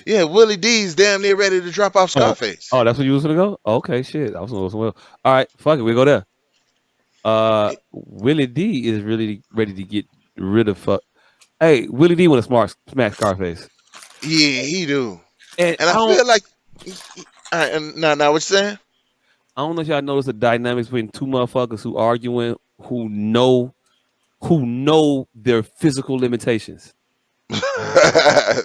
Yeah, Willie D's damn near ready to drop off Oh, Scarface. oh, that's what you was gonna go. Okay, shit. I was gonna go somewhere else. All right, fuck it. We go there. Willie D is really ready to get rid of fuck. Hey, Willie D want to smack Scarface, Yeah, he do. and And I feel like, all right, and now what you saying? I don't know if y'all notice the dynamics between two motherfuckers who arguing who know their physical limitations. I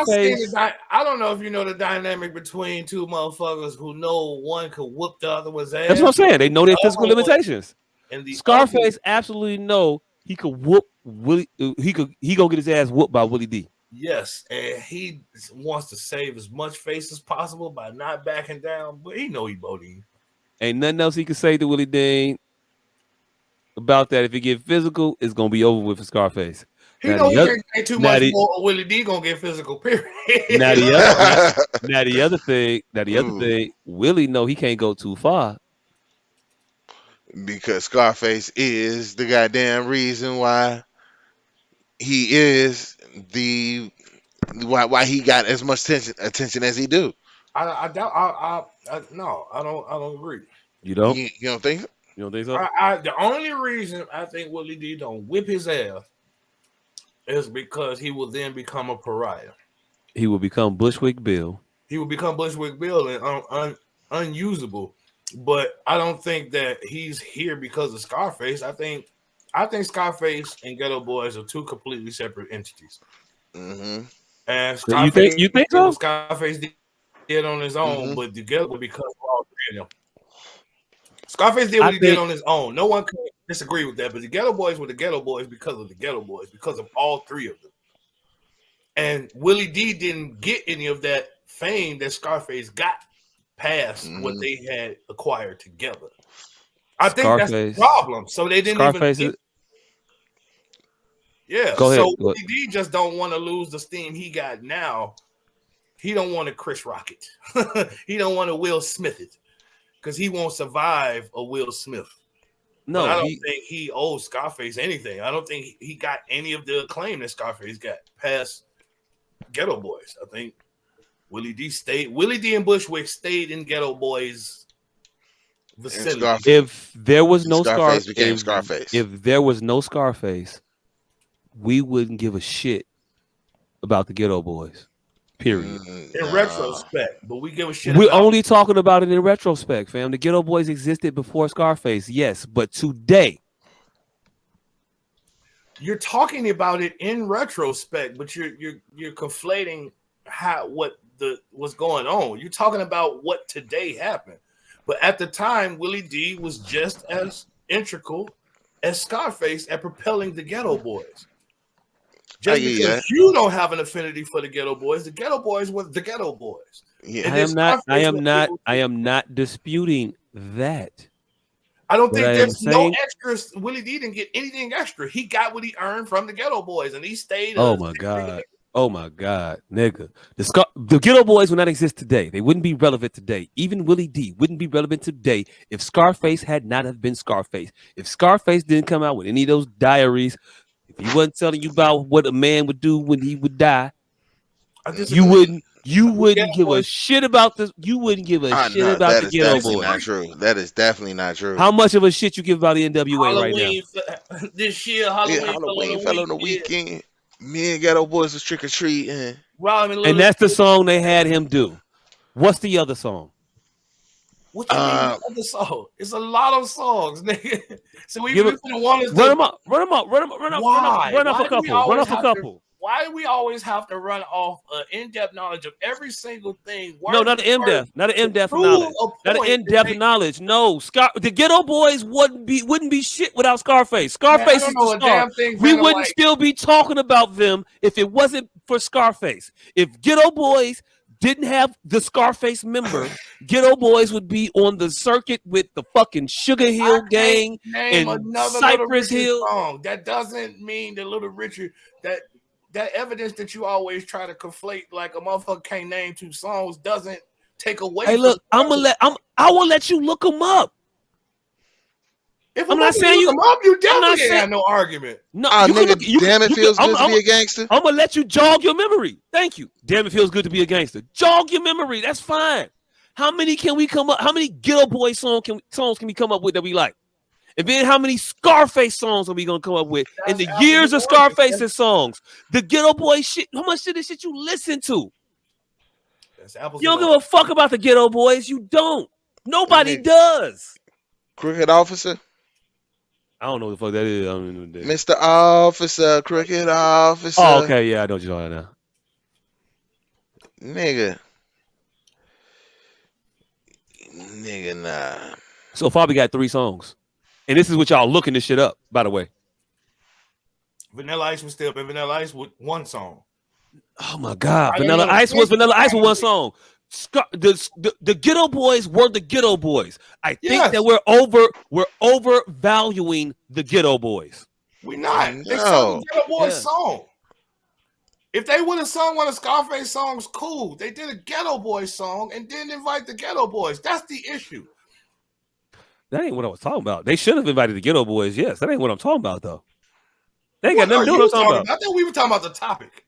seen Scarface. I don't know if you know the dynamic between two motherfuckers who know one could whoop the other one's That's what I'm ass, saying. They know the their physical other one, limitations. and the other. Scarface absolutely know he could whoop Willie. He gonna get his ass whooped by Willie D. Yes, and he wants to save as much face as possible by not backing down, but he know he Bodine. Ain't nothing else he can say to Willie D about that. If he get physical, it's gonna be over with for Scarface. He Now know the he other, can't say too now much the, more, or Willie D gonna get physical. Period. now the other, now the other thing, Ooh, Willie know he can't go too far. because Scarface is the goddamn reason why he is the why he got as much attention as he do. I doubt. No, I don't agree. You don't? You don't think so? You don't think so? The only reason I think Willie D don't whip his ass is because he will then become a pariah. He will become Bushwick Bill. He will become Bushwick Bill and unusable. But I don't think that he's here because of Scarface. I think Scarface and Ghetto Boys are two completely separate entities. Mm-hmm. And You think so? Scarface did on his own, Mm-hmm. but together because of all three of them. Scarface did what he did on his own. No one can disagree with that. But the Ghetto Boys were the Ghetto Boys because of the Ghetto Boys, because of all three of them. And Willie D didn't get any of that fame that Scarface got past what they had acquired together. I think that's the problem. So they didn't even. Yeah. Go ahead. So Willie D just don't want to lose the steam he got now. He don't want to Chris Rock it. He don't want to Will Smith it. Because he won't survive a Will Smith. No, but I don't think he owes Scarface anything. I don't think he got any of the acclaim that Scarface got past Ghetto Boys. I think Willie D and Bushwick stayed in Ghetto Boys vicinity. If there was no Scarface became Scarface. If there was no Scarface, we wouldn't give a shit about the Ghetto Boys. Period. In retrospect, but we give a shit. We're only talking about it in retrospect, fam. The Ghetto Boys existed before Scarface, yes, but today you're talking about it in retrospect, but you're conflating what was going on. You're talking about what today happened, but at the time, Willie D was just as integral as Scarface at propelling the Ghetto Boys. Just because you don't have an affinity for the Ghetto Boys were the Ghetto Boys. Yeah. I am not disputing that. I don't think there's no extras. Willie D didn't get anything extra. He got what he earned from the Ghetto Boys, and he stayed. Oh my God, nigga. The Ghetto Boys would not exist today. They wouldn't be relevant today. Even Willie D wouldn't be relevant today if Scarface had not have been Scarface. If Scarface didn't come out with any of those diaries, if he wasn't telling you about what a man would do when he would die, you wouldn't give a shit about this. You wouldn't give a shit about the Ghetto Boys. Not true. That is definitely not true. How much of a shit you give about the NWA right now? This year, Halloween fell on the weekend. Me and Ghetto Boys was trick or treating. And that's the song they had him do. What's the other song? What you mean other song? It's a lot of songs, nigga. So we run them up. Run off a couple. Why do we always have to run off an in-depth knowledge of every single thing? No, not an in-depth. Not an in-depth knowledge. Not an in-depth knowledge. No, the Ghetto Boys wouldn't be shit without Scarface. Scarface is the star. We wouldn't still be talking about them if it wasn't for Scarface. If Ghetto Boys didn't have the Scarface member, Ghetto Boys would be on the circuit with the fucking Sugar Hill Gang and Cypress Hill. Song. That doesn't mean that Little Richard, that evidence that you always try to conflate like a motherfucker can't name two songs doesn't take away. Hey, look, I will let you look them up. I'm not saying you. You definitely ain't have no argument. No, nigga, damn, it feels good to be a gangster. I'm gonna let you jog your memory. Thank you. Damn, it feels good to be a gangster. Jog your memory. That's fine. How many can we come up? How many Ghetto Boys songs can we come up with that we like? And then how many Scarface songs are we gonna come up with in the years of Scarface's songs? The Ghetto Boys shit. How much of this shit you listen to? You don't give a fuck about the Ghetto Boys. You don't. Nobody does. Crooked Officer. I don't know what the fuck that is. I don't know that. Mr. Officer, Crooked Officer. Oh, okay, yeah, I know what you're talking about now. Nigga, nah. So far, we got 3 songs. And this is what y'all looking this shit up, by the way. Vanilla Ice was still up, and Vanilla Ice with 1 song. Oh, my God. Vanilla Ice with 1 song. The Ghetto Boys were the Ghetto Boys. I think that we're overvaluing the Ghetto Boys. We're not. They sung the Ghetto Boys song. If they would have sung one of Scarface songs, cool. They did a Ghetto Boys song and didn't invite the Ghetto Boys. That's the issue. That ain't what I was talking about. They should have invited the Ghetto Boys. Yes, that ain't what I'm talking about though. They ain't got nothing to do with what I'm talking about. I thought we were talking about the topic.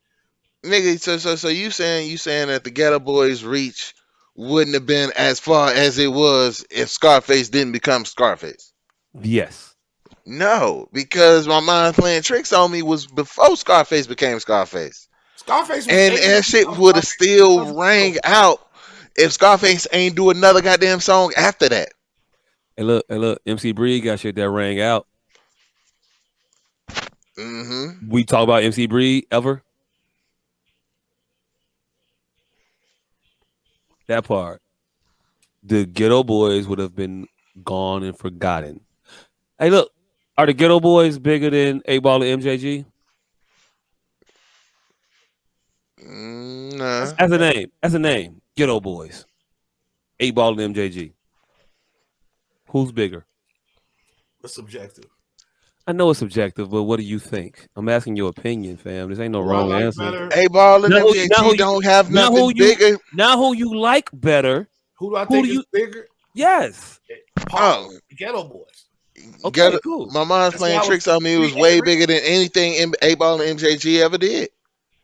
Nigga, so you saying that the Ghetto Boys' reach wouldn't have been as far as it was if Scarface didn't become Scarface? Yes. No, because my mind playing tricks on me was before Scarface became Scarface. Scarface and that shit would have still rang out if Scarface ain't do another goddamn song after that. Hey look, MC Breed got shit that rang out. Mm-hmm. We talk about MC Breed ever? That part. The Ghetto Boys would have been gone and forgotten. Hey, look, are the Ghetto Boys bigger than 8-Ball and MJG? Nah. As a name, Ghetto Boys. 8-Ball and MJG. Who's bigger? It's subjective. I know it's subjective, but what do you think? I'm asking your opinion, fam. This ain't no wrong answer. 8-Ball and MJG don't have nothing bigger. Now who you like better? Who do I think is bigger? Yes. Ghetto Boys. Okay, cool. My mind's playing tricks on me. It was way bigger than anything 8-Ball and MJG ever did.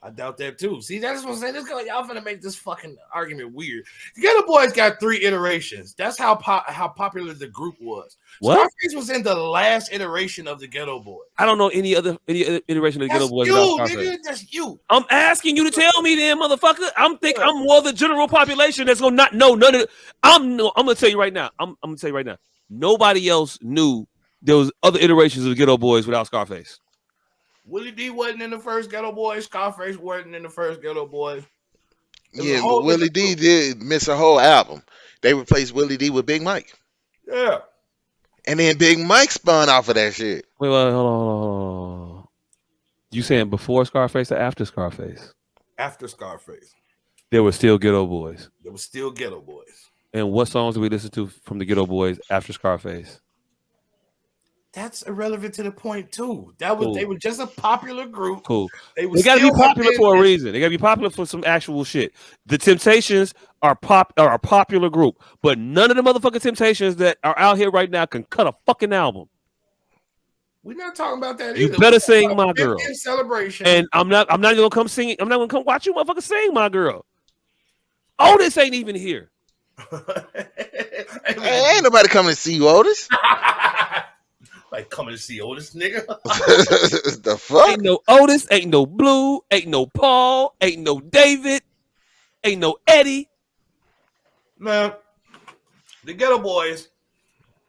I doubt that too. See, that's what I'm saying. Y'all finna make this fucking argument weird. The Ghetto Boys got 3 iterations. That's how popular the group was. What? Scarface was in the last iteration of the Ghetto Boys. I don't know any other iteration of the Ghetto Boys. Nigga, that's you. I'm asking you to tell me, then, motherfucker. I'm more the general population that's gonna not know none of it. I'm gonna tell you right now. I'm gonna tell you right now. Nobody else knew there was other iterations of the Ghetto Boys without Scarface. Willie D wasn't in the first Ghetto Boys. Scarface wasn't in the first Ghetto Boys. Yeah, but Willie D did miss a whole album. They replaced Willie D with Big Mike. Yeah. And then Big Mike spun off of that shit. Wait, hold on. You saying before Scarface or after Scarface? After Scarface. There were still Ghetto Boys. There were still Ghetto Boys. And what songs did we listen to from the Ghetto Boys after Scarface? That's irrelevant to the point too. They were just a popular group. Cool. They gotta be popular for a reason. They gotta be popular for some actual shit. The Temptations are a popular group, but none of the motherfucking Temptations that are out here right now can cut a fucking album. We're not talking about that. You better sing My Girl. Celebration. And I'm not gonna come sing. I'm not gonna come watch you motherfucker sing My Girl. Otis ain't even here. Ain't nobody coming to see you, Otis. Like coming to see Otis, nigga. The fuck? Ain't no Otis, ain't no Blue, ain't no Paul, ain't no David, ain't no Eddie. Man, the Ghetto Boys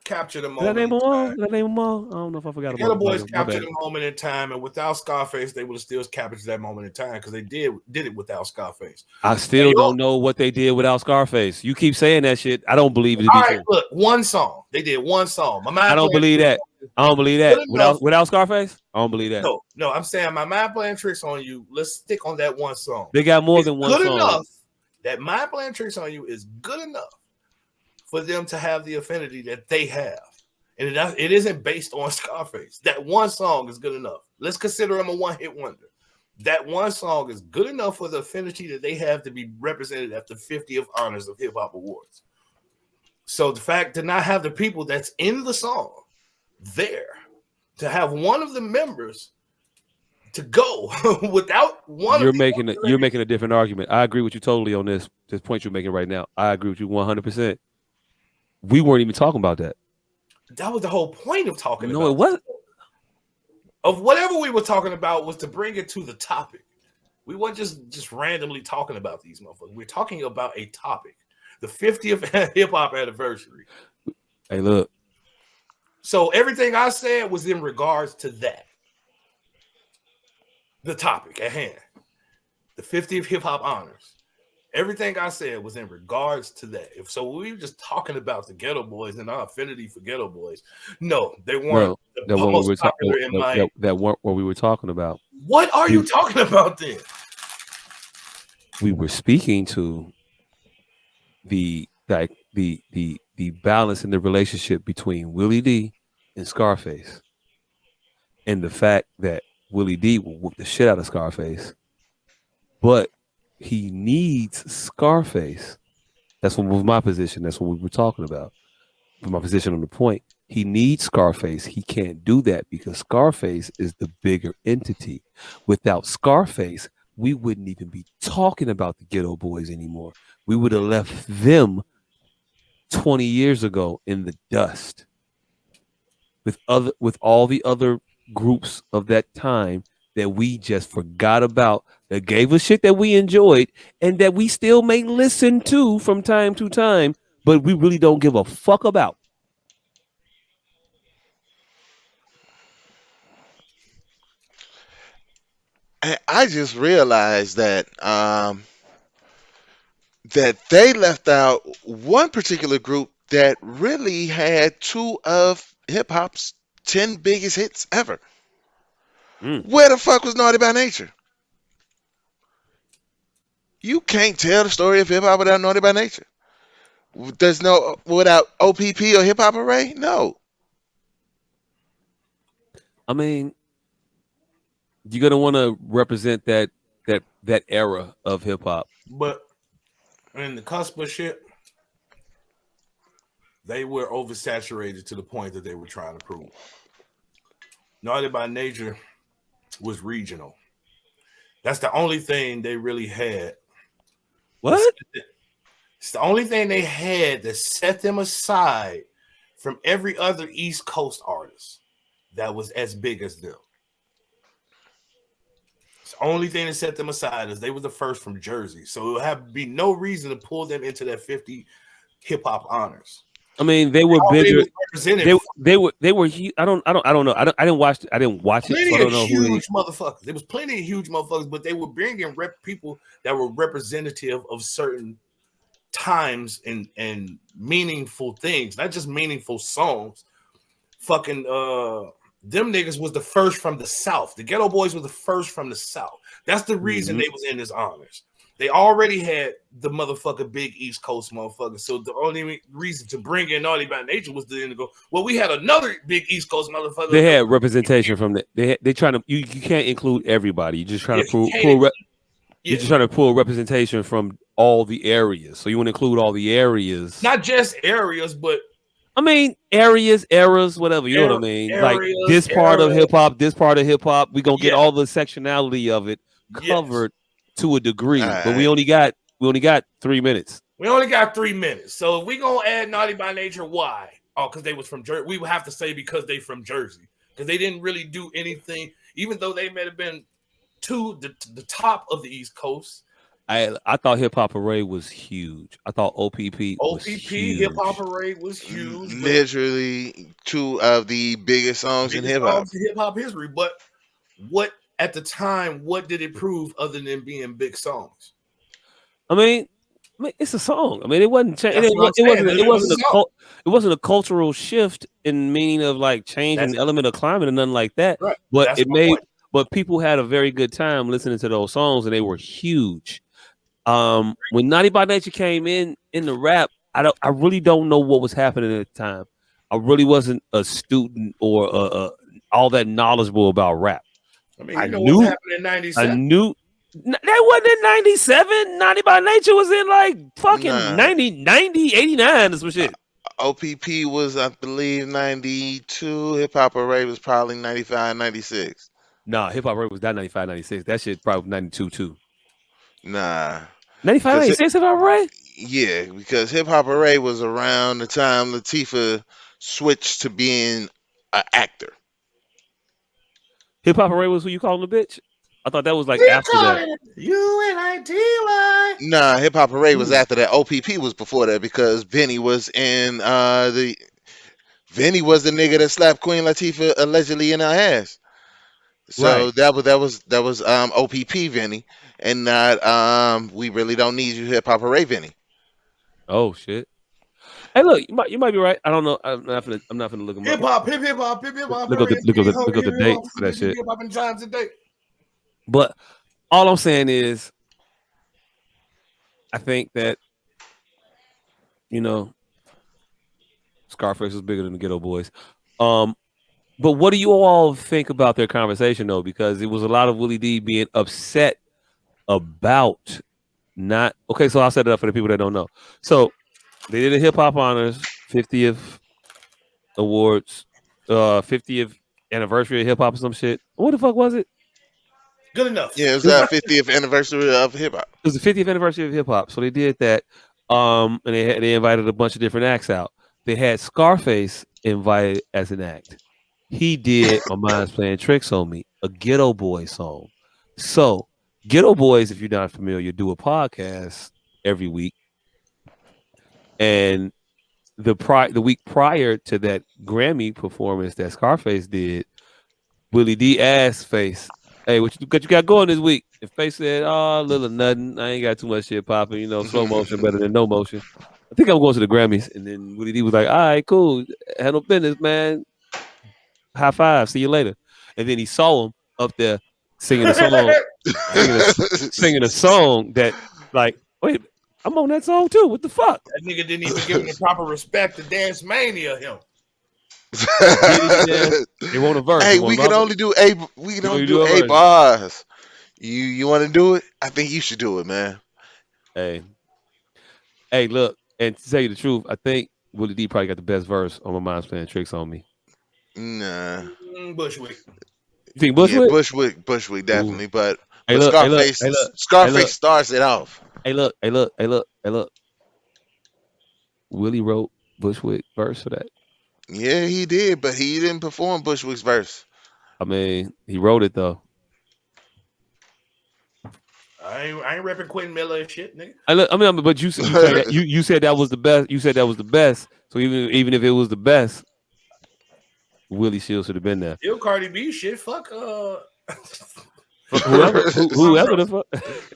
captured a moment. Did I name them all? I don't know if I forgot about it. Ghetto Boys captured a moment in time, and without Scarface, they would have still captured that moment in time because they did it without Scarface. I still don't know what they did without Scarface. You keep saying that shit. I don't believe it. All right, look, one song. They did one song. I don't believe that. I don't believe that. Without Scarface, I don't believe that. No, I'm saying my mind playing tricks on you. Let's stick on that one song. They got more than one song. Good enough. That mind playing tricks on you is good enough for them to have the affinity that they have. And it isn't based on Scarface. That one song is good enough. Let's consider him a one-hit wonder. That one song is good enough for the affinity that they have to be represented at the 50th Honors of Hip Hop Awards. So the fact to not have the people that's in the song there. To have one of the members to go without one. You're making a different argument. I agree with you totally on this point you're making right now. I agree with you 100%. We weren't even talking about that. That was the whole point of talking about. No, it wasn't. Of whatever we were talking about was to bring it to the topic. We weren't just randomly talking about these motherfuckers. We're talking about a topic. The 50th hip hop anniversary. Hey, look. So everything I said was in regards to that. The topic at hand. The 50th hip hop honors. Everything I said was in regards to that. So we were just talking about the Ghetto Boys and our affinity for Ghetto Boys. No, they weren't that weren't what we were talking about. What are you talking about then? We were speaking to the balance in the relationship between Willie D and Scarface, and the fact that Willie D will whoop the shit out of Scarface, but he needs Scarface. That's what was my position. That's what we were talking about. From my position on the point, he needs Scarface. He can't do that because Scarface is the bigger entity. Without Scarface, we wouldn't even be talking about the Ghetto Boys anymore. We would have left them 20 years ago in the dust with all the other groups of that time that we just forgot about, that gave us shit that we enjoyed and that we still may listen to from time to time, but we really don't give a fuck about. I just realized that that they left out one particular group that really had two of hip hop's 10 biggest hits ever. Where the fuck was Naughty by Nature? You can't tell the story of hip hop without Naughty by Nature. There's no without OPP or Hip Hop Array. No. I mean, you're gonna want to represent that era of hip hop. But in the cusp of shit, they were oversaturated to the point that they were trying to prove. Naughty by Nature was regional. That's the only thing they really had. What? It's the only thing they had that set them aside from every other East Coast artist that was as big as them. It's the only thing that set them aside is they were the first from Jersey. So it would have be no reason to pull them into that 50 hip hop honors. I mean, they were bigger. They were. I don't know. I didn't watch it. Plenty so I don't know huge motherfuckers. There was plenty of huge motherfuckers, but they were bringing people that were representative of certain times and meaningful things, not just meaningful songs. Fucking them niggas was the first from the South. The Ghetto Boys were the first from the South. That's the reason they was in this honors. They already had the motherfucking big East Coast motherfuckers. So the only reason to bring in Naughty by Nature was to go, well, we had another big East Coast motherfucker. They had representation from the they trying to you can't include everybody. You're just trying to you're just trying to pull representation from all the areas. So you want to include all the areas. Not just areas, but I mean areas, eras, whatever. You know what I mean? Like this part of hip hop, this part of hip hop, we're gonna get all the sectionality of it covered to a degree, but we only got 3 minutes. We only got 3 minutes. So if we gonna add Naughty by Nature, why? Oh, because they was from Jersey. We would have to say because they from Jersey. Because they didn't really do anything, even though they may have been to the top of the East Coast. I thought Hip Hop Array was huge. I thought OPP was huge. Hip Hop Array was huge. Literally two of the biggest songs in hip hop. Hip hop history. But what at the time, what did it prove other than being big songs? I mean, it's a song. I mean, it wasn't. It wasn't a cultural shift in meaning of like changing the element of climate and nothing like that. Right. But but people had a very good time listening to those songs, and they were huge. When Naughty by Nature came in the rap, I really don't know what was happening at the time. I really wasn't a student or all that knowledgeable about rap. I mean, you know what happened in 97? I knew that wasn't in 97. Naughty by Nature was in like fucking 90, 89 or some shit. OPP was, I believe, 92. Hip Hop Array was probably 95, 96. Nah, Hip Hop Array was that 95, 96. That shit probably 92 too. Nah. 95, Because 96 Hip Hop Array? yeah, because Hip Hop Array was around the time Latifah switched to being an actor. Hip Hop Array was who you calling a bitch? I thought that was like after that. UNITY. Nah, Hip Hop Array was after that. OPP was before that because Benny was in Vinny was the nigga that slapped Queen Latifah allegedly in her ass. So Right. that was OPP Vinny, and not we really don't need you Hip Hop Array Vinny. Oh shit. Hey, look, you might be right. I don't know. I'm not gonna look them Hip up. hop, hip hop, hip hop. Look up the dates for that shit. Hip hop and times today. But all I'm saying is, I think that Scarface was bigger than the Ghetto Boys. But what do you all think about their conversation though? Because it was a lot of Willie D being upset about not. Okay, so I'll set it up for the people that don't know. So they did a Hip Hop Honors 50th Awards, 50th anniversary of hip hop or some shit. What the fuck was it? Good enough. Yeah, it was the 50th anniversary of hip hop. It was the 50th anniversary of hip hop, so they did that. And they invited a bunch of different acts out. They had Scarface invited as an act. He did "My Mind's Playing Tricks on Me," a Ghetto Boys song. So Ghetto Boys, if you're not familiar, do a podcast every week, and the week prior to that Grammy performance that Scarface did, Willie D asked Face, "Hey, what you got going this week?" And Face said, "Oh, a little nothing. I ain't got too much shit popping. Slow motion better than no motion. I think I'm going to the Grammys." And then Willie D was like, "All right, cool. Handle business, man. High five. See you later." And then he saw him up there singing a song, singing a song that, like, wait, I'm on that song too. What the fuck? That nigga didn't even give him the proper respect to Dance Mania him. They want a verse. Hey, we can only do eight bars. You want to do it? I think you should do it, man. Hey, look, and to tell you the truth, I think Willie D probably got the best verse on "My Mind's Playing Tricks on Me." Nah. Bushwick. You think Bushwick? Yeah, Bushwick definitely. Ooh. But Scarface starts it off. Hey, look. Willie wrote Bushwick verse for that. Yeah, he did, but he didn't perform Bushwick's verse. I mean, he wrote it though. I ain't repping Quentin Miller and shit, nigga. But you said that was the best. You said that was the best. So even if it was the best, Willie Shields should have been there. Still Cardi B shit. Fuck whoever the fuck.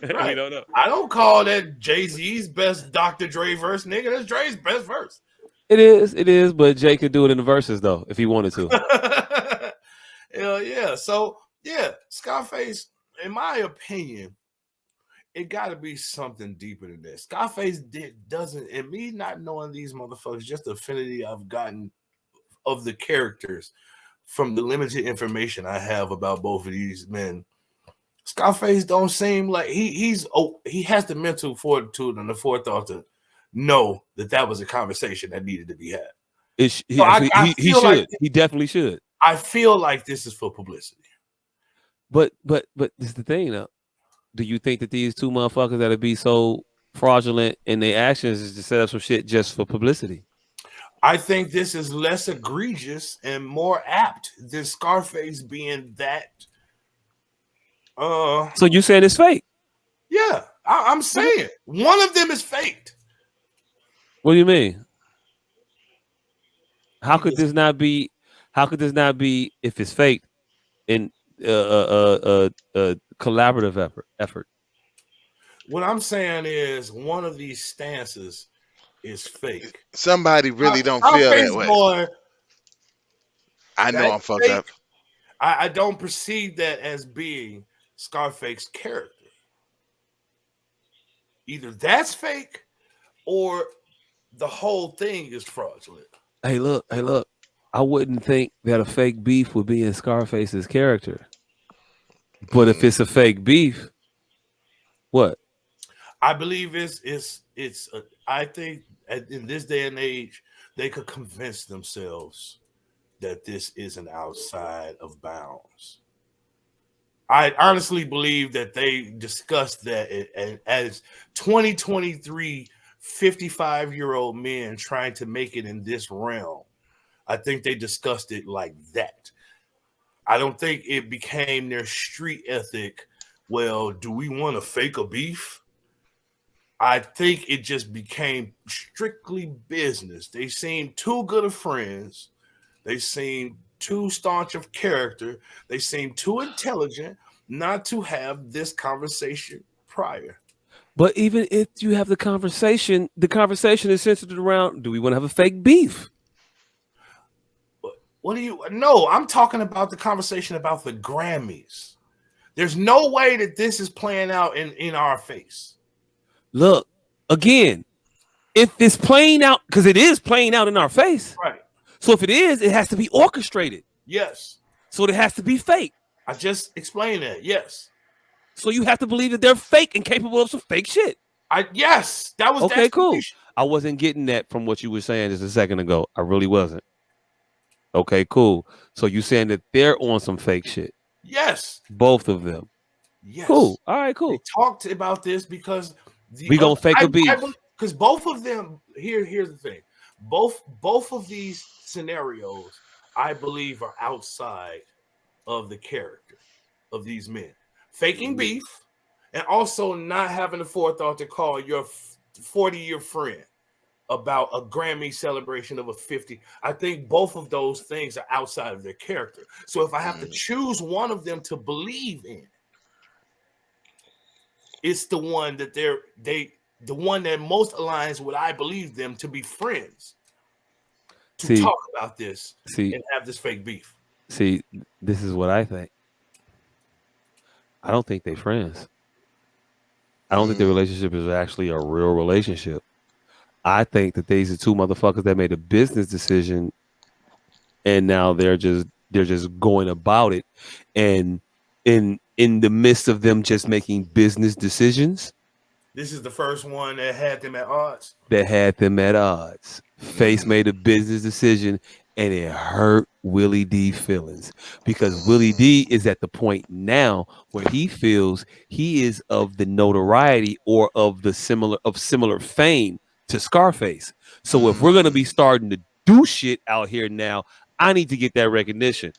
Right. We don't know. I don't call that Jay-Z's best Dr. Dre verse, nigga. That's Dre's best verse. It is, but Jay could do it in the verses though if he wanted to. Hell yeah. So yeah, Scarface, in my opinion, it got to be something deeper than this. Scarface doesn't, and me not knowing these motherfuckers, just the affinity I've gotten of the characters from the limited information I have about both of these men. Scarface don't seem like he has the mental fortitude and the forethought to know that was a conversation that needed to be had. He should. He definitely should. I feel like this is for publicity. But this is the thing though. Do you think that these two motherfuckers that'll be so fraudulent in their actions is to set up some shit just for publicity? I think this is less egregious and more apt than Scarface being that. So you saying it's fake? Yeah, I'm saying one of them is faked. What do you mean? How could this not be? How could this not be if it's fake in collaborative effort? What I'm saying is one of these stances is fake. Somebody really don't feel that way. Boy, I know I'm fucked up. I don't perceive that as being Scarface's character. Either that's fake or the whole thing is fraudulent. Hey, look. I wouldn't think that a fake beef would be in Scarface's character. But if it's a fake beef, what? I believe I think in this day and age, they could convince themselves that this isn't outside of bounds. I honestly believe that they discussed that as 2023 55-year-old men trying to make it in this realm. I think they discussed it like that. I don't think it became their street ethic. Well, do we want to fake a beef? I think it just became strictly business. They seemed too good of friends. They seemed too staunch of character. They seemed too intelligent not to have this conversation prior. But even if you have the conversation is centered around, do we want to have a fake beef? What do you? No, I'm talking about the conversation about the Grammys. There's no way that this is playing out in our face. Look, again, if it's playing out, because it is playing out in our face. Right. So if it is, it has to be orchestrated. Yes. So it has to be fake. I just explained that. Yes. So you have to believe that they're fake and capable of some fake shit. Yes, that was okay. Cool. I wasn't getting that from what you were saying just a second ago. I really wasn't. Okay, cool. So you saying that they're on some fake shit? Yes. Both of them. Yes. Cool. All right, cool. We talked about this because we gonna fake a beef. Because both of them. Here's the thing. Both of these scenarios, I believe, are outside of the character of these men. Faking beef and also not having the forethought to call your 40-year friend about a Grammy celebration of a 50. I think both of those things are outside of their character. So if I have to choose one of them to believe in, it's the one that the one that most aligns with I believe them to be friends to talk about this and have this fake beef. See, this is what I think. I don't think they're friends. I don't think their relationship is actually a real relationship. I think that these are two motherfuckers that made a business decision, and now they're just going about it, and in the midst of them just making business decisions. This is the first one that had them at odds. Face made a business decision, and it hurt Willie D feelings because Willie D is at the point now where he feels he is of the notoriety or of the similar fame to Scarface. So if we're going to be starting to do shit out here now, I need to get that recognition.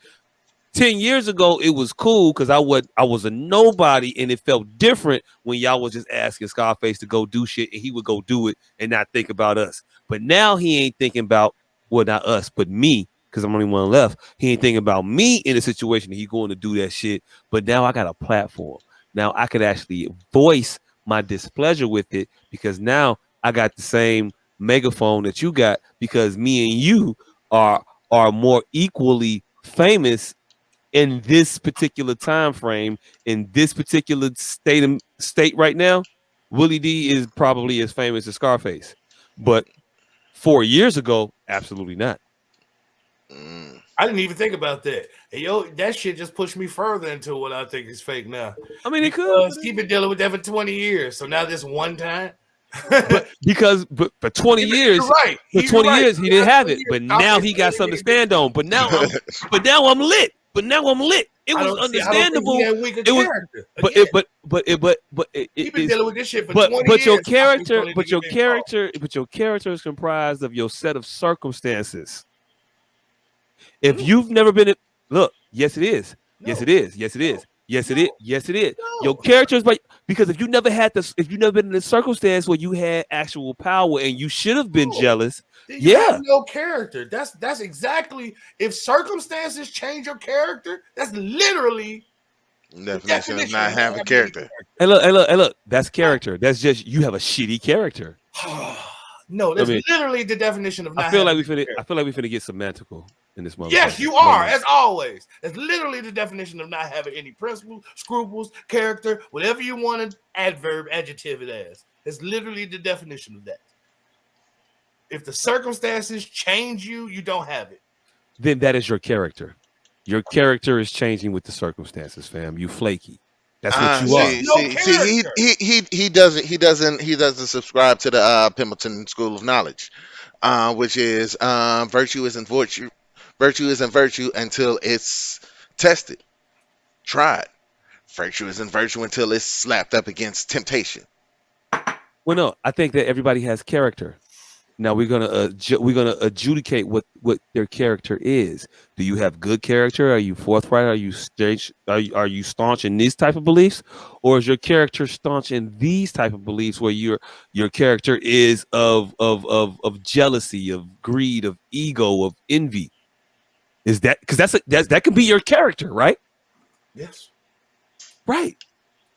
10 years ago, it was cool because I was a nobody, and it felt different when y'all was just asking Scarface to go do shit, and he would go do it and not think about us. But now he ain't thinking about, well, not us, but me, because I'm the only one left. He ain't thinking about me in a situation that he's going to do that shit. But now I got a platform. Now I could actually voice my displeasure with it because now I got the same megaphone that you got because me and you are more equally famous in this particular time frame, in this particular state right now. Willie D is probably as famous as Scarface, but 4 years ago, absolutely not. I didn't even think about that. Hey, that shit just pushed me further into what I think is fake now. I mean, it could. He's been dealing with that for 20 years, so now this one time. but for 20 years, right. For 20 years he didn't have it, but now he got something to stand on. But now I'm lit. It was understandable. It was, but he's been dealing with this shit for 20 years. But your character is comprised of your set of circumstances. If you've never been yes it is. Yes it is. Your character is because if you never been in a circumstance where you had actual power and you should have been jealous, you have no character. That's exactly, if circumstances change your character, that's literally definition of not having character. Hey look, that's character. That's just you have a shitty character. No, that's literally the definition of not. I feel like we finna get semantical in this moment. Yes, you are, as always. That's literally the definition of not having any principles, scruples, character, whatever you want to adjective it as. It's literally the definition of that. If the circumstances change you, you don't have it. Then that is your character. Your character is changing with the circumstances, fam. You flaky. That's what you are. He doesn't subscribe to the Pendleton School of Knowledge. which is virtue isn't virtue. Virtue isn't virtue until it's tested, tried. Virtue isn't virtue until it's slapped up against temptation. Well, no, I think that everybody has character. Now we're gonna adjudicate what their character is. Do you have good character? Are you forthright? Are you staunch? Are you staunch in these type of beliefs, or is your character staunch in these type of beliefs where your character is of jealousy, of greed, of ego, of envy? Is that because that could be your character, right? Yes. Right.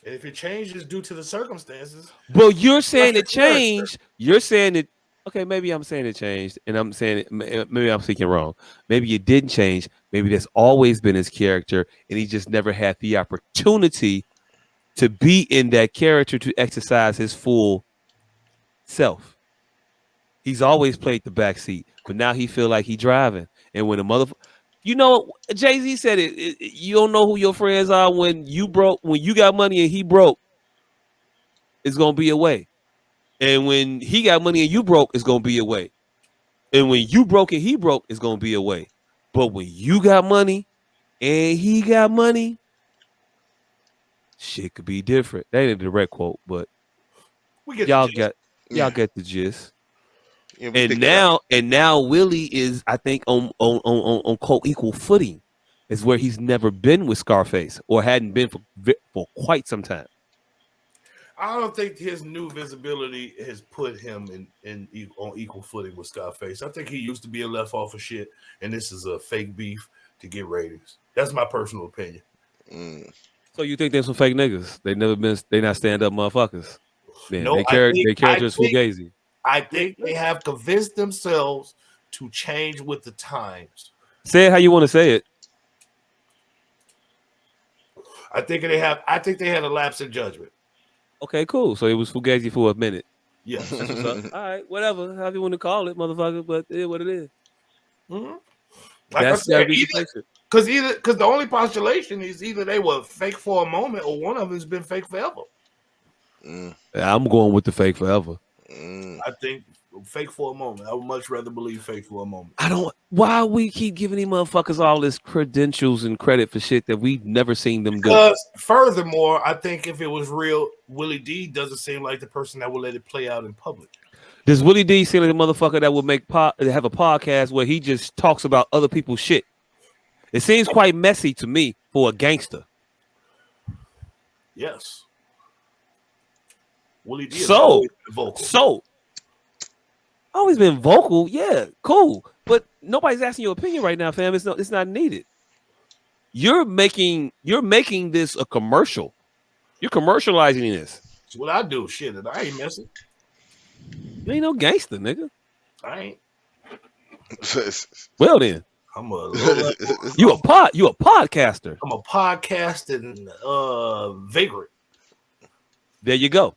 And if it changes due to the circumstances, well, you're saying it changed. You're saying it. Okay, maybe I'm saying it changed, and I'm saying it, maybe I'm thinking wrong. Maybe it didn't change. Maybe that's always been his character, and he just never had the opportunity to be in that character to exercise his full self. He's always played the back seat, but now he feel like he driving. And when a Jay-Z said it, you don't know who your friends are when you got money and he broke, it's gonna be a way. And when he got money and you broke, it's gonna be a way. And when you broke and he broke, it's gonna be a way. But when you got money and he got money, shit could be different. That ain't a direct quote, but y'all get the gist. Yeah, and now Willie is, I think, on co-equal footing, is where he's never been with Scarface or hadn't been for quite some time. I don't think his new visibility has put him on equal footing with Scarface. I think he used to be a left off of shit, and this is a fake beef to get ratings. That's my personal opinion. So you think there's some fake niggas? They not stand up motherfuckers. Man, no, they characters fugazi. I think they have convinced themselves to change with the times. Say it how you want to say it. I think they had a lapse in judgment. Okay, cool. So it was fugazi for a minute. Yeah. All right, whatever. However you want to call it, motherfucker, but it is what it is. Mm-hmm. Like I said, because the only postulation is either they were fake for a moment or one of them has been fake forever. I'm going with the fake forever. I think fake for a moment. I would much rather believe fake for a moment. Why we keep giving these motherfuckers all this credentials and credit for shit that we've never seen them do? Because furthermore, I think if it was real, Willie D doesn't seem like the person that would let it play out in public. Does Willie D seem like the motherfucker that would have a podcast where he just talks about other people's shit? It seems quite messy to me for a gangster. Yes. Willie D is always been vocal. Always been vocal, yeah, cool. But nobody's asking your opinion right now, fam. It's not needed. You're making this a commercial. You're commercializing this. That's what I do. Shit, and I ain't messing. You ain't no gangster, nigga. I ain't. Well then. You a podcaster. I'm a podcasting vagrant. There you go.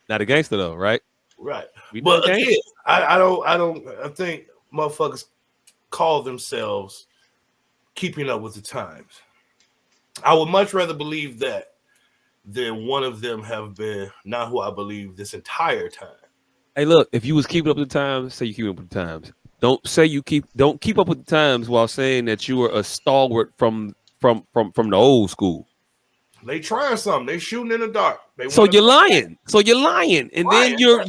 Not a gangster though, right? Right. But again, I think motherfuckers call themselves keeping up with the times. I would much rather believe that than one of them have been not who I believe this entire time. Hey, look, if you was keeping up with the times, say you keep up with the times. Don't keep up with the times while saying that you are a stalwart from the old school. They trying something. They shooting in the dark. So you're lying. And then you're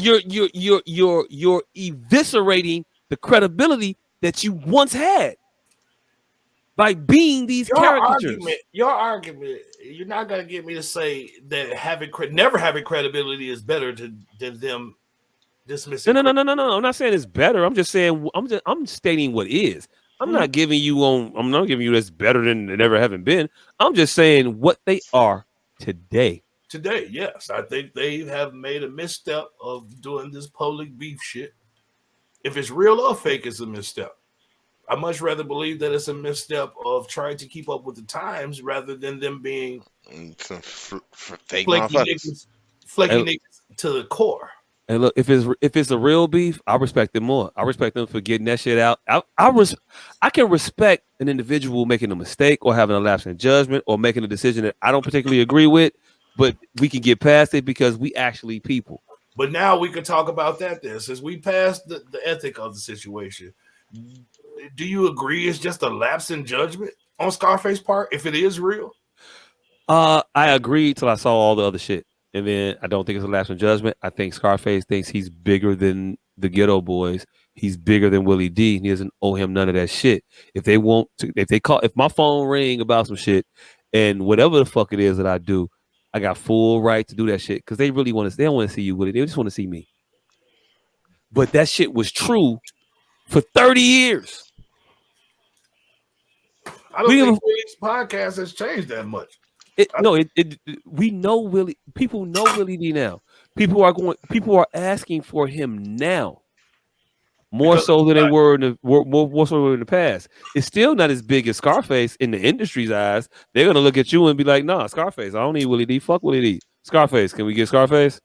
eviscerating the credibility that you once had by being these caricatures. Your argument, you're not gonna get me to say that never having credibility is better than them dismissing. No. I'm not saying it's better. I'm just saying I'm stating what is. I'm not giving you that's better than they never haven't been. I'm just saying what they are today. Today, yes. I think they have made a misstep of doing this public beef shit. If it's real or fake, it's a misstep. I much rather believe that it's a misstep of trying to keep up with the times rather than them being flaky niggas to the core. And look, if it's a real beef, I respect them more. I respect them for getting that shit out. I can respect an individual making a mistake or having a lapse in judgment or making a decision that I don't particularly agree with, but we can get past it because we actually people. But now we could talk about that then. Since we passed the ethic of the situation, do you agree it's just a lapse in judgment on Scarface's part if it is real? I agreed till I saw all the other shit. And then I don't think it's a lapse in judgment. I think Scarface thinks he's bigger than the Ghetto Boys. He's bigger than Willie D. And he doesn't owe him none of that shit. If they want to, if my phone ring about some shit and whatever the fuck it is that I do, I got full right to do that shit because they really want to. They don't want to see you, Willie. They just want to see me. But that shit was true for 30 years. I don't think Willie's podcast has changed that much. We know Willie. People know Willie D now. People are asking for him now, more so than they were in the past. It's still not as big as Scarface in the industry's eyes. They're gonna look at you and be like, "Nah, Scarface. I don't need Willie D. Fuck Willie D. Scarface. Can we get Scarface?"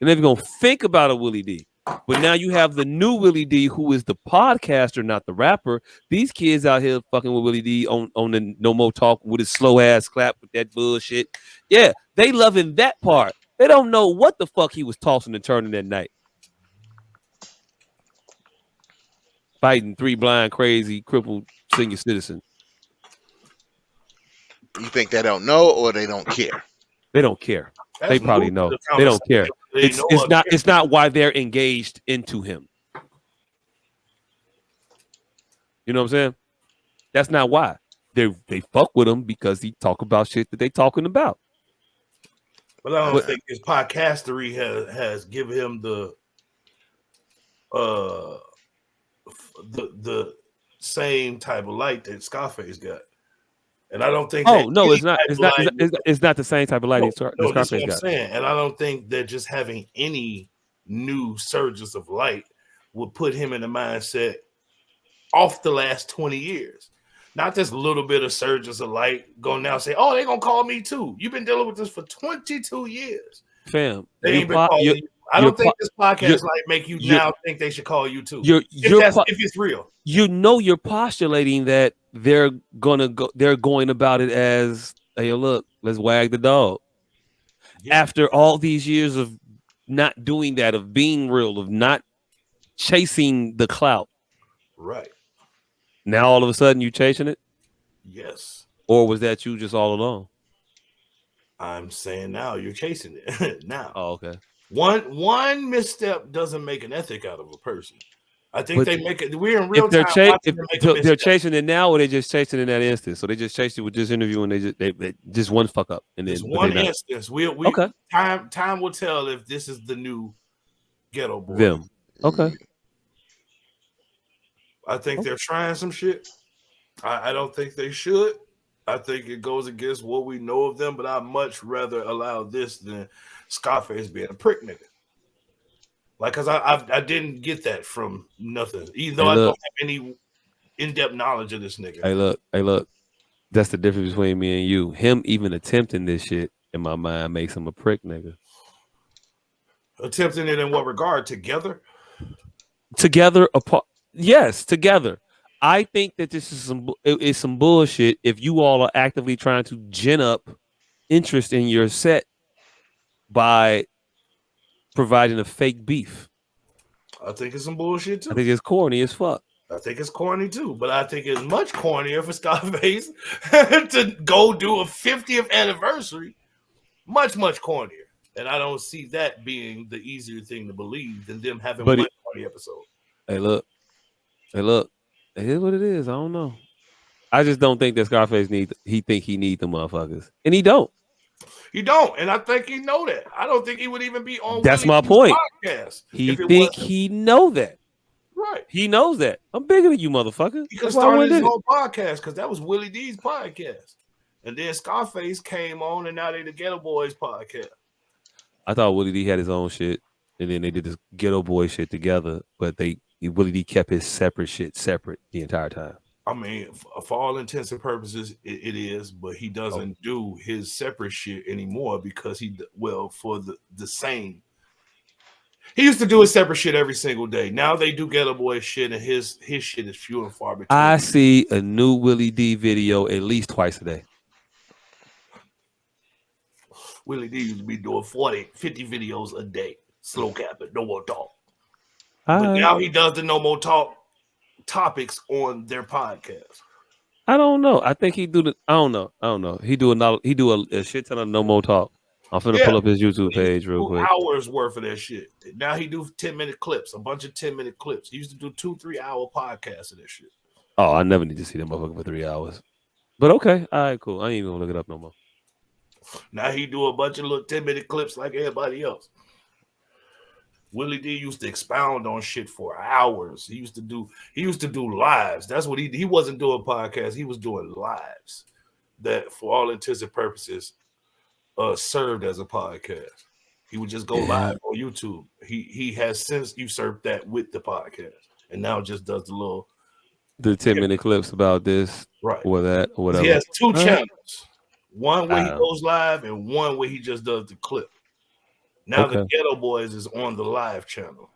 And they're gonna think about a Willie D. But now you have the new Willie D, who is the podcaster, not the rapper. These kids out here fucking with Willie D on the No More Talk with his slow ass clap with that bullshit. Yeah, they loving that part. They don't know what the fuck he was tossing and turning that night. Fighting 3 blind, crazy, crippled senior citizens. You think they don't know or they don't care? They don't care. They probably know. They don't care. It's not why they're engaged into him. You know what I'm saying? That's not why. They fuck with him because he talk about shit that they talking about. But I don't think his podcastery has given him the same type of light that Scarface got. And I don't think. Oh no, it's not. It's not the same type of lighting. No, that's what I'm saying. And I don't think that just having any new surges of light would put him in the mindset off the last 20 years. Not this little bit of surges of light go now say, "Oh, they're gonna call me too." You've been dealing with this for 22 years, fam. They ain't been calling you. I don't think this podcast like make you now think they should call you too. If it's real, you're postulating that they're going about it as, hey, look, let's wag the dog. Yeah. After all these years of not doing that, of being real, of not chasing the clout, right? Now all of a sudden you chasing it? Yes. Or was that you just all along? I'm saying now you're chasing it. Now. Oh, okay. One misstep doesn't make an ethic out of a person. I think they make it. We're in real time. If they're chasing it now, or they just chasing in that instance. So they just chased it with this interview, and they just one fuck up, and then one instance. Okay. Time will tell if this is the new Ghetto Boys. Them. Okay. I think they're trying some shit. I don't think they should. I think it goes against what we know of them, but I'd much rather allow this than Scarface being a prick nigga. Like, because I didn't get that from nothing, even though I don't have any in-depth knowledge of this nigga. Hey, look. That's the difference between me and you. Him even attempting this shit, in my mind, makes him a prick nigga. Attempting it in what regard? Together? Together, apart. Yes, together. I think that this is some bullshit if you all are actively trying to gin up interest in your set by providing a fake beef. I think it's some bullshit too. I think it's corny as fuck. I think it's corny too, but I think it's much cornier for Scarface to go do a 50th anniversary. Much, much cornier. And I don't see that being the easier thing to believe than them having one corny episode. Hey, look. It is what it is. I don't know. I just don't think that Scarface he need the motherfuckers. And he don't. He don't. And I think he know that. I don't think he would even be on That's my point. Podcast he know that. Right. He knows that. I'm bigger than you, motherfucker. He could start his own podcast because that was Willie D's podcast. And then Scarface came on and now they the Ghetto Boys podcast. I thought Willie D had his own shit. And then they did this Ghetto Boy shit together. But Willie D kept his separate shit separate the entire time. I mean, for all intents and purposes, it is, but he doesn't do his separate shit anymore because for the same. He used to do his separate shit every single day. Now they do Ghetto Boy shit, and his shit is few and far between. I see a new Willie D video at least twice a day. Willie D used to be doing 50 videos a day. Slow cap it, no more talk. But now he does the no more talk topics on their podcast. I don't know. I think he do the. I don't know. He do a shit ton of no more talk. I'm finna pull up his YouTube page real quick. Hours worth of that shit. Now he do 10-minute clips, a bunch of 10-minute clips. He used to do 2-3 hour podcasts of that shit. Oh, I never need to see that motherfucker for 3 hours. But okay, all right, cool. I ain't even gonna look it up no more. Now he do a bunch of little 10-minute clips like everybody else. Willie D used to expound on shit for hours. He used to do lives. That's what he wasn't doing podcasts. He was doing lives that, for all intents and purposes, served as a podcast. He would just go live on YouTube. He has since usurped that with the podcast, and now just does the 10-minute clips about this, right, or that, or whatever. He has two channels. One where he goes live, and one where he just does the clip. Now the Ghetto Boys is on the live channel.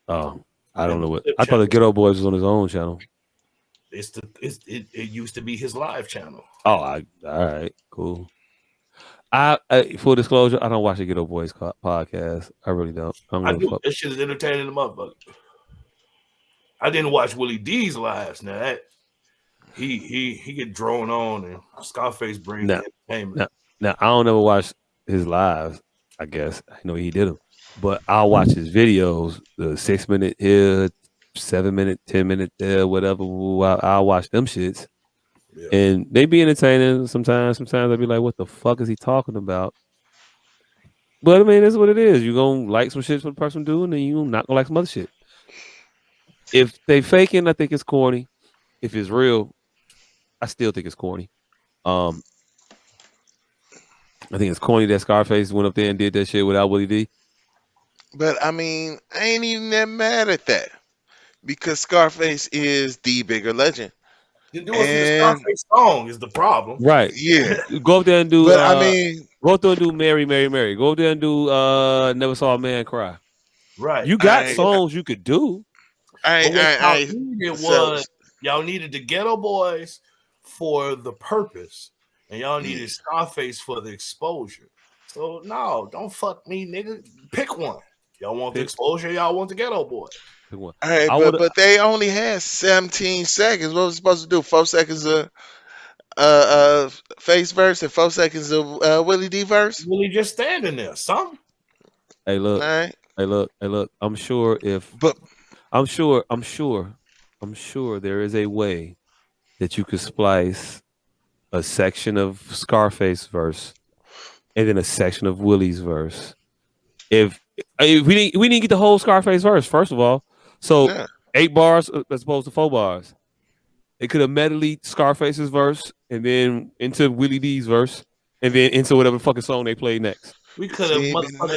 Oh, I don't know what. I thought the Ghetto Boys was on his own channel. It used to be his live channel. Oh, all right, cool. I full disclosure, I don't watch the Ghetto Boys podcast. I really don't. I do. That shit is entertaining the motherfucker. I didn't watch Willie D's lives. Now that he get drawn on, and Scarface brings entertainment. Now I don't ever watch his lives. I guess I know he did them, but I'll watch his videos. The 6-minute here, 7-minute, 10-minute there, whatever. I'll watch them shits, and they be entertaining sometimes. Sometimes I'll be like, "What the fuck is he talking about?" But I mean, that's what it is. You gonna like some shit for the person doing, and you not gonna like some other shit. If they faking, I think it's corny. If it's real, I still think it's corny. I think it's corny that Scarface went up there and did that shit without Willie D. But I mean, I ain't even that mad at that because Scarface is the bigger legend. You do it for the Scarface song is the problem, right? Yeah, go up there and do. But I mean, go up there and do "Mary, Mary, Mary." Go up there and do "Never Saw a Man Cry." Right. You got songs you could do. Y'all needed the Ghetto Boys for the purpose. And y'all needed Scarface for the exposure. So no, don't fuck me, nigga. Pick one. Y'all want the exposure, y'all want the Ghetto Boy. All right, but they only had 17 seconds. What was supposed to do? 4 seconds of Face verse and 4 seconds of Willie D verse? Willie just standing there, something. Hey, look. Right. Hey, look. I'm sure there is a way that you could splice a section of Scarface verse, and then a section of Willie's verse. If we didn't get the whole Scarface verse, first of all, so 8 bars as opposed to 4 bars, it could have medleyed Scarface's verse and then into Willie D's verse, and then into whatever fucking song they played next. We could have Willie D could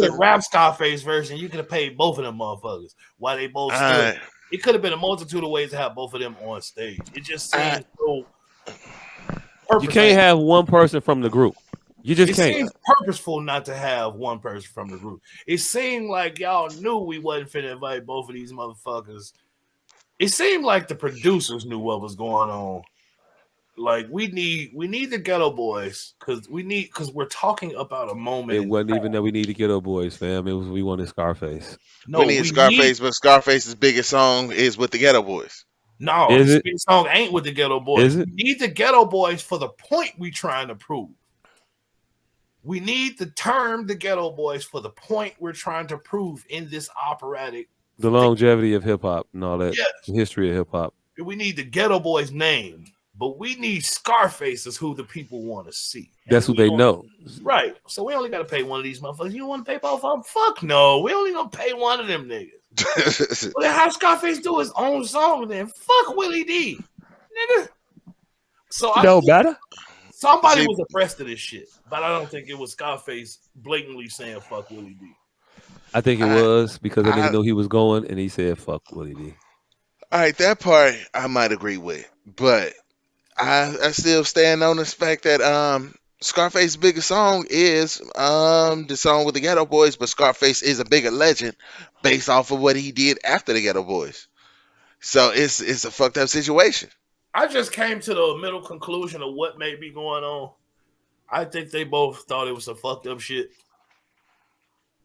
have rapped Scarface verse, and you could have paid both of them motherfuckers while they both stood. It could have been a multitude of ways to have both of them on stage. It just seems so purposeful. You can't have one person from the group. You just can't. It seems purposeful not to have one person from the group. It seemed like y'all knew we wasn't finna invite both of these motherfuckers. It seemed like the producers knew what was going on. Like we need the Ghetto Boys because we're talking about a moment. It wasn't even that we need the Ghetto Boys, fam. It was we wanted Scarface. No, we need Scarface, but Scarface's biggest song is with the Ghetto Boys. No, his biggest song ain't with the Ghetto Boys. We need the Ghetto Boys for the point we trying to prove. We need the term the Ghetto Boys for the point we're trying to prove in this operatic. The longevity of hip hop and all that. Yes. The history of hip hop. We need the Ghetto Boys name. But we need Scarface as who the people want to see. That's who they know. Right. So we only got to pay one of these motherfuckers. You don't want to pay both of them? Fuck no. We only going to pay one of them niggas. Well, then how Scarface do his own song then? Fuck Willie D. Nigga. So better. Somebody was oppressed of this shit. But I don't think it was Scarface blatantly saying fuck Willie D. I think it was because they didn't know he was going and he said fuck Willie D. All right, that part I might agree with. But I still stand on the fact that Scarface's biggest song is the song with the Ghetto Boys, but Scarface is a bigger legend based off of what he did after the Ghetto Boys. So it's a fucked up situation. I just came to the middle conclusion of what may be going on. I think they both thought it was some fucked up shit.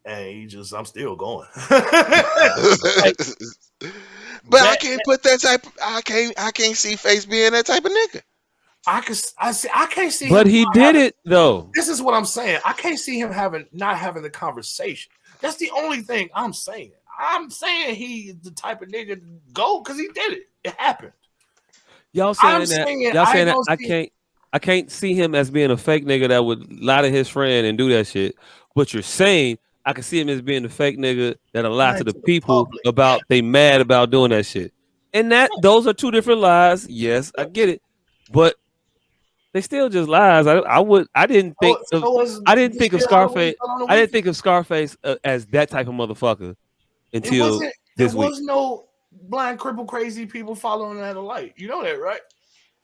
And I'm still going. Like, but I can't put that type. I can't see Face being that type of nigga. I can't see. But him he did it though. This is what I'm saying. I can't see him not having the conversation. That's the only thing I'm saying. I'm saying he's the type of nigga to go because he did it. It happened. Y'all saying that I can't see him as being a fake nigga that would lie to his friend and do that shit. But you're saying I can see him as being the fake nigga that'll lie to the people about they mad about doing that shit. And those are two different lies. Yes, I get it. But they still just lies. I didn't think of Scarface. I didn't think of Scarface as that type of motherfucker until this week. There was no blind, crippled, crazy people following that alike. You know that, right?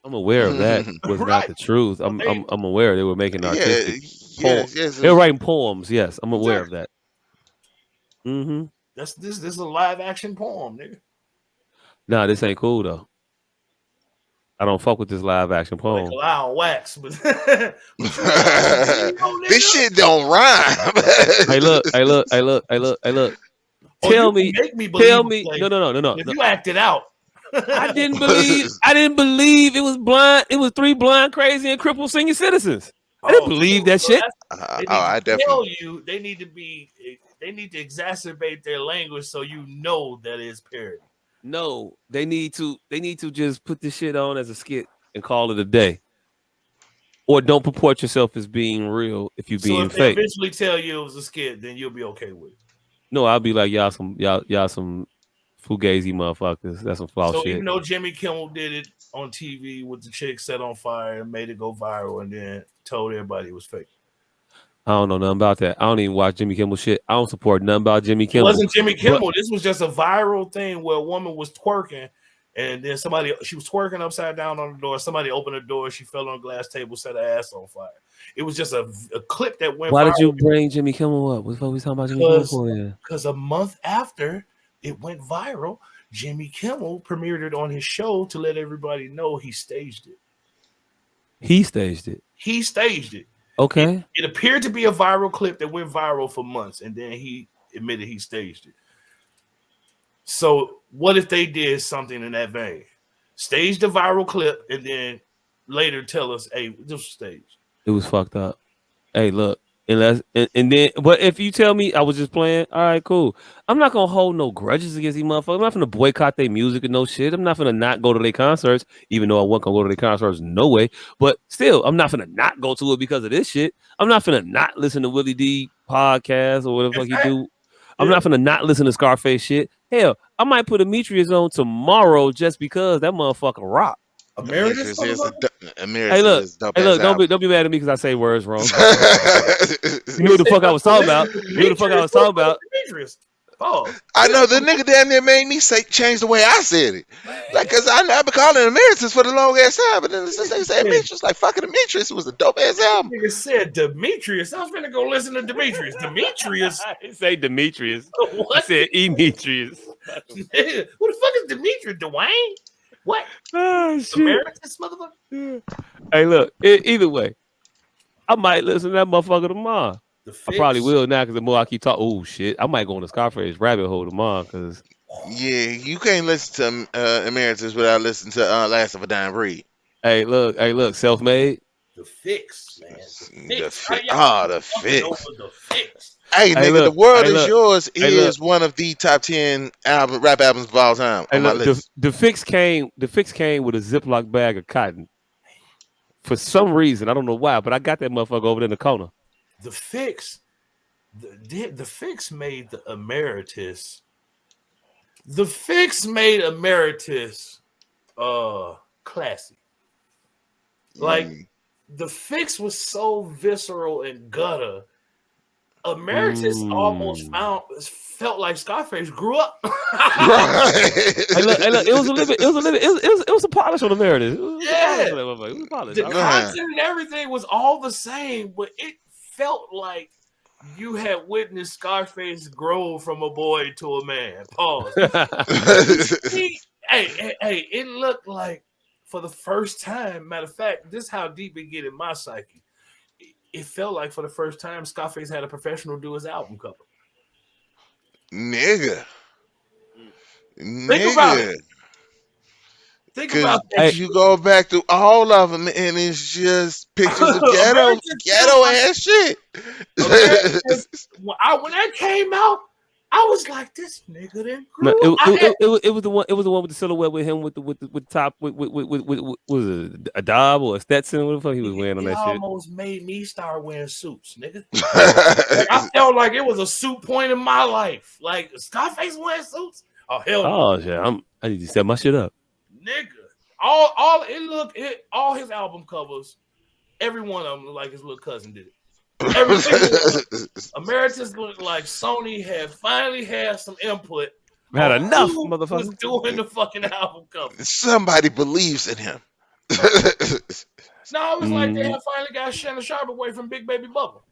I'm aware of that. Was not the truth. I'm aware they were making artistic. Yes, they were writing poems. Yes, I'm aware of that. Mm-hmm. This is a live action poem, nigga. Nah, this ain't cool though. I don't fuck with this live action poem. Like on wax, but this shit don't rhyme. Hey, look. Tell me. No. If you acted out. I didn't believe it was blind. It was 3 blind, crazy, and crippled senior citizens. I didn't believe that shit. I definitely tell you they need to exacerbate their language so you know that it's parody. No, they need to just put this shit on as a skit and call it a day. Or don't purport yourself as being real if you're being fake. So if they eventually tell you it was a skit, then you'll be okay with it. No, I'll be like y'all some fugazi motherfuckers. That's some false shit. So even though Jimmy Kimmel did it on TV with the chick set on fire and made it go viral and then told everybody it was fake. I don't know nothing about that. I don't even watch Jimmy Kimmel shit. I don't support nothing about Jimmy Kimmel. It wasn't Jimmy Kimmel. This was just a viral thing where a woman was twerking and then she was twerking upside down on the door. Somebody opened the door. She fell on a glass table, set her ass on fire. It was just a clip that went viral. Why did you bring Jimmy Kimmel up? What we talking about Jimmy Kimmel for? Because a month after it went viral, Jimmy Kimmel premiered it on his show to let everybody know he staged it. He staged it. Okay. It appeared to be a viral clip that went viral for months, and then he admitted he staged it. So what if they did something in that vein? Staged a viral clip and then later tell us, hey, this was staged. It was fucked up. Hey, look. But if you tell me I was just playing, all right, cool. I'm not gonna hold no grudges against these motherfuckers. I'm not gonna boycott their music and no shit. I'm not gonna not go to their concerts, even though I wasn't gonna go to their concerts, no way. But still, I'm not gonna not go to it because of this shit. I'm not gonna not listen to Willie D podcast or whatever the fuck he do. I'm not gonna not listen to Scarface shit. Hell, I might put Demetrius on tomorrow just because that motherfucker rock. Emeritus hey, look, don't be mad at me because I say words wrong. You knew what the fuck I was talking about. Demetrius. Oh, I know the nigga damn near made me change the way I said it. Like, cause I've been calling Emeritus for the long ass time, but then since they said Demetrius, like fucking Demetrius, it was a dope ass album. Nigga said Demetrius. I was finna go listen to Demetrius. Demetrius. I say Demetrius. What? I said Emetrius. Who the fuck is Demetrius? Dwayne? What? Oh, shit. Emeritus, motherfucker? Hey, look. Either way, I might listen to that motherfucker tomorrow. I probably will now because the more I keep talking, oh shit, I might go on the Scarface rabbit hole tomorrow. Cause you can't listen to Emeritus without listening to Last of a Dying Breed. Hey, look, self-made. The Fix, man. The Fix. The Fix. Hey, nigga, look, The World Is Yours is one of the top 10 rap albums of all time on my list. The Fix came with a Ziploc bag of cotton. For some reason, I don't know why, but I got that motherfucker over there in the corner. The Fix, the Fix made the Emeritus. The Fix made Emeritus classy. Like the Fix was so visceral and gutter. Emeritus almost felt like Scarface grew up. Hey, look, it was a polish on Emeritus. It was a polish. The content and everything was all the same, but it felt like you had witnessed Scarface grow from a boy to a man. Pause. Hey, it looked like for the first time, matter of fact, this is how deep it get in my psyche. It felt like for the first time Scarface had a professional do his album cover. Nigga. Think about it. Think about that. You go back to all of them, and it's just pictures of ghetto ass shit. When that came out, I was like, "This nigga didn't grow." It was the one. It was the one with the silhouette with him with top with was it a Dob or a Stetson? What the fuck he was wearing on that shit? Almost made me start wearing suits, nigga. Like, I felt like it was a suit point in my life. Like Scarface wearing suits. Oh hell no. Oh shit! I need to set my shit up, nigga. All his album covers, every one of them look like his little cousin did it. Emeritus looked like Sony had finally had some input. Had enough, motherfucker. Was doing the fucking album cover. Somebody believes in him. No, it was like they had finally got Shannon Sharp away from Big Baby Bubba.